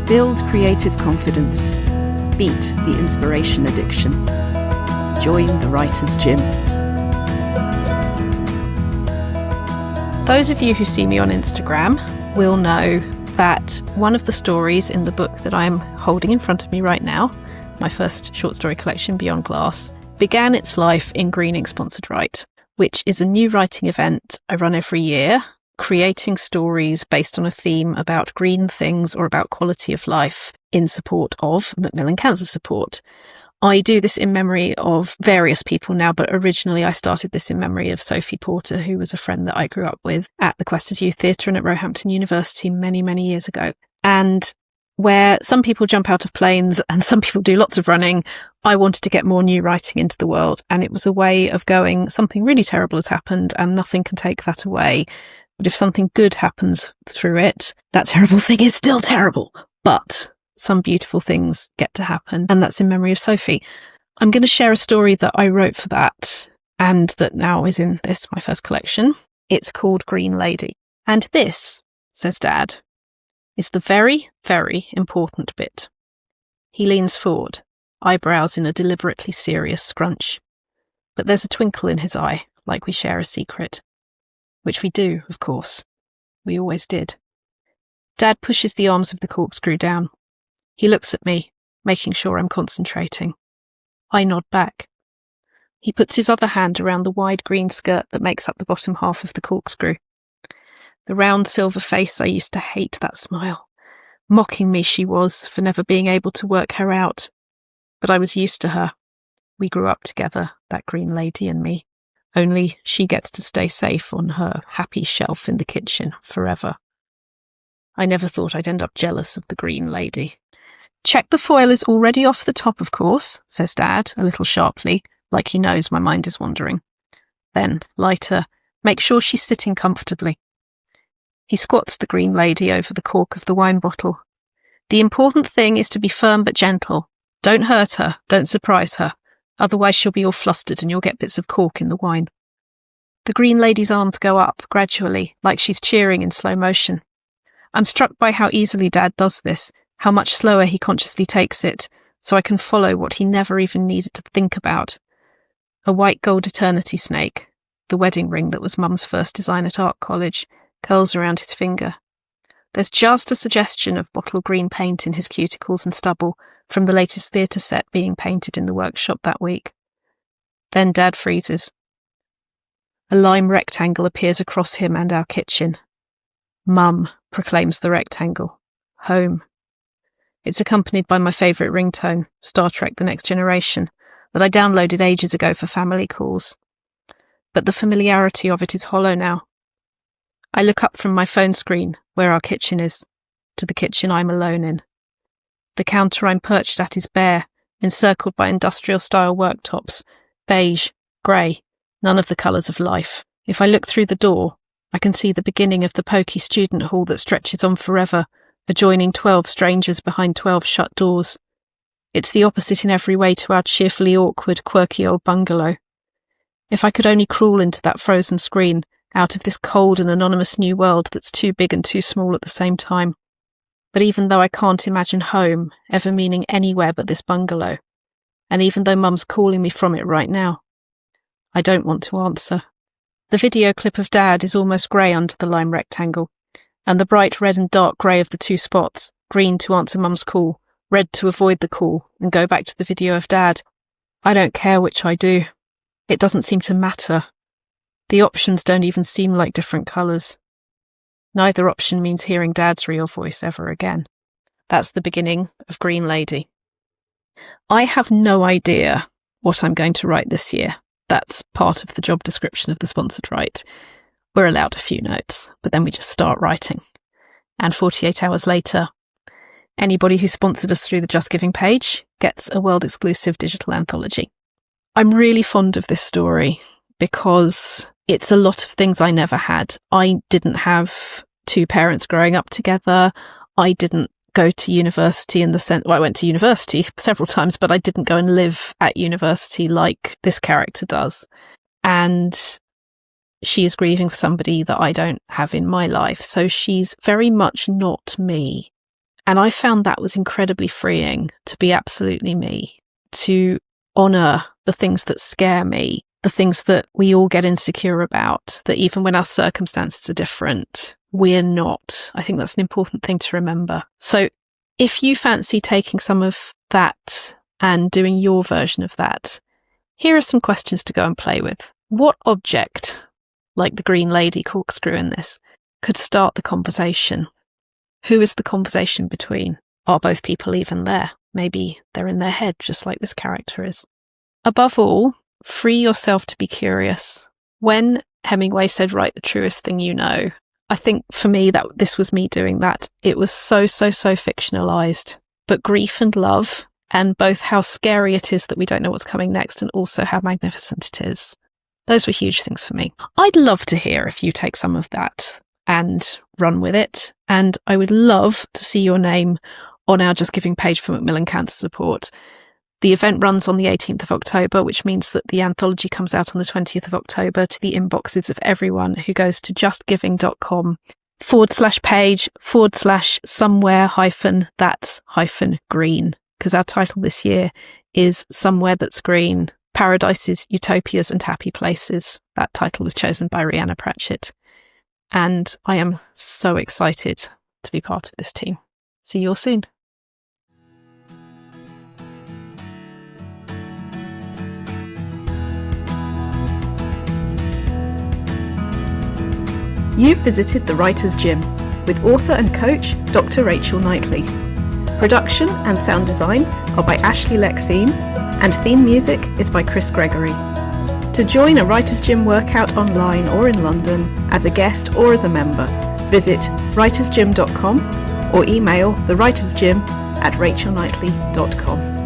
Build creative confidence. Beat the inspiration addiction. Join the Writer's Gym. Those of you who see me on Instagram will know that one of the stories in the book that I'm holding in front of me right now, my first short story collection, Beyond Glass, began its life in Green Ink Sponsored Write, which is a new writing event I run every year, creating stories based on a theme about green things or about quality of life in support of Macmillan Cancer Support. I do this in memory of various people now, but originally I started this in memory of Sophie Porter, who was a friend that I grew up with at the Questers Youth Theatre and at Roehampton University many, many years ago. And where some people jump out of planes and some people do lots of running, I wanted to get more new writing into the world. And it was a way of going, something really terrible has happened and nothing can take that away. But if something good happens through it, that terrible thing is still terrible. But some beautiful things get to happen. And that's in memory of Sophie. I'm going to share a story that I wrote for that and that now is in this, my first collection. It's called Green Lady. And this, says Dad, is the very, very important bit. He leans forward, eyebrows in a deliberately serious scrunch. But there's a twinkle in his eye, like we share a secret. Which we do, of course. We always did. Dad pushes the arms of the corkscrew down. He looks at me, making sure I'm concentrating. I nod back. He puts his other hand around the wide green skirt that makes up the bottom half of the corkscrew. The round silver face I used to hate that smile. Mocking me she was for never being able to work her out. But I was used to her. We grew up together, that green lady and me. Only she gets to stay safe on her happy shelf in the kitchen forever. I never thought I'd end up jealous of the green lady. Check the foil is already off the top, of course, says Dad, a little sharply, like he knows my mind is wandering. Then, lighter, make sure she's sitting comfortably. He squats the green lady over the cork of the wine bottle. The important thing is to be firm but gentle. Don't hurt her, don't surprise her. Otherwise she'll be all flustered and you'll get bits of cork in the wine. The green lady's arms go up, gradually, like she's cheering in slow motion. I'm struck by how easily Dad does this, how much slower he consciously takes it, so I can follow what he never even needed to think about. A white gold eternity snake, the wedding ring that was Mum's first design at art college, curls around his finger. There's just a suggestion of bottle green paint in his cuticles and stubble from the latest theatre set being painted in the workshop that week. Then Dad freezes. A lime rectangle appears across him and our kitchen. Mum, proclaims the rectangle. Home. It's accompanied by my favourite ringtone, Star Trek The Next Generation, that I downloaded ages ago for family calls. But the familiarity of it is hollow now. I look up from my phone screen, where our kitchen is, to the kitchen I'm alone in. The counter I'm perched at is bare, encircled by industrial-style worktops, beige, grey, none of the colours of life. If I look through the door, I can see the beginning of the pokey student hall that stretches on forever, adjoining 12 strangers behind 12 shut doors. It's the opposite in every way to our cheerfully awkward, quirky old bungalow. If I could only crawl into that frozen screen, out of this cold and anonymous new world that's too big and too small at the same time. But even though I can't imagine home ever meaning anywhere but this bungalow, and even though Mum's calling me from it right now, I don't want to answer. The video clip of Dad is almost grey under the lime rectangle, and the bright red and dark grey of the two spots, green to answer Mum's call, red to avoid the call and go back to the video of Dad. I don't care which I do. It doesn't seem to matter. The options don't even seem like different colours. Neither option means hearing Dad's real voice ever again. That's the beginning of Green Lady. I have no idea what I'm going to write this year. That's part of the job description of the Sponsored Write. We're allowed a few notes, but then we just start writing. And 48 hours later, anybody who sponsored us through the Just Giving page gets a world-exclusive digital anthology. I'm really fond of this story because it's a lot of things I never had. I didn't have two parents growing up together. I didn't go to university in the sense, well, I went to university several times, but I didn't go and live at university like this character does. And she is grieving for somebody that I don't have in my life. So she's very much not me. And I found that was incredibly freeing to be absolutely me, to honour the things that scare me, the things that we all get insecure about, that even when our circumstances are different, we're not. I think that's an important thing to remember. So if you fancy taking some of that and doing your version of that, here are some questions to go and play with. What object, like the green lady corkscrew in this, could start the conversation? Who is the conversation between? Are both people even there? Maybe they're in their head, just like this character is. Above all, free yourself to be curious. When Hemingway said, write the truest thing you know, I think for me that this was me doing that. It was so fictionalized. But grief and love, and both how scary it is that we don't know what's coming next and also how magnificent it is, those were huge things for me. I'd love to hear if you take some of that and run with it. And I would love to see your name on our Just Giving page for Macmillan Cancer Support. The event runs on the 18th of October, which means that the anthology comes out on the 20th of October to the inboxes of everyone who goes to justgiving.com/page/somewhere-that's-green, because our title this year is Somewhere That's Green, Paradises, Utopias and Happy Places. That title was chosen by Rhianna Pratchett. And I am so excited to be part of this team. See you all soon. You've visited the Writer's Gym with author and coach Dr. Rachel Knightley. Production and sound design are by Ashley Lexine, and theme music is by Chris Gregory. To join a Writer's Gym workout online or in London, as a guest or as a member, visit writersgym.com or email thewritersgym@rachelknightley.com.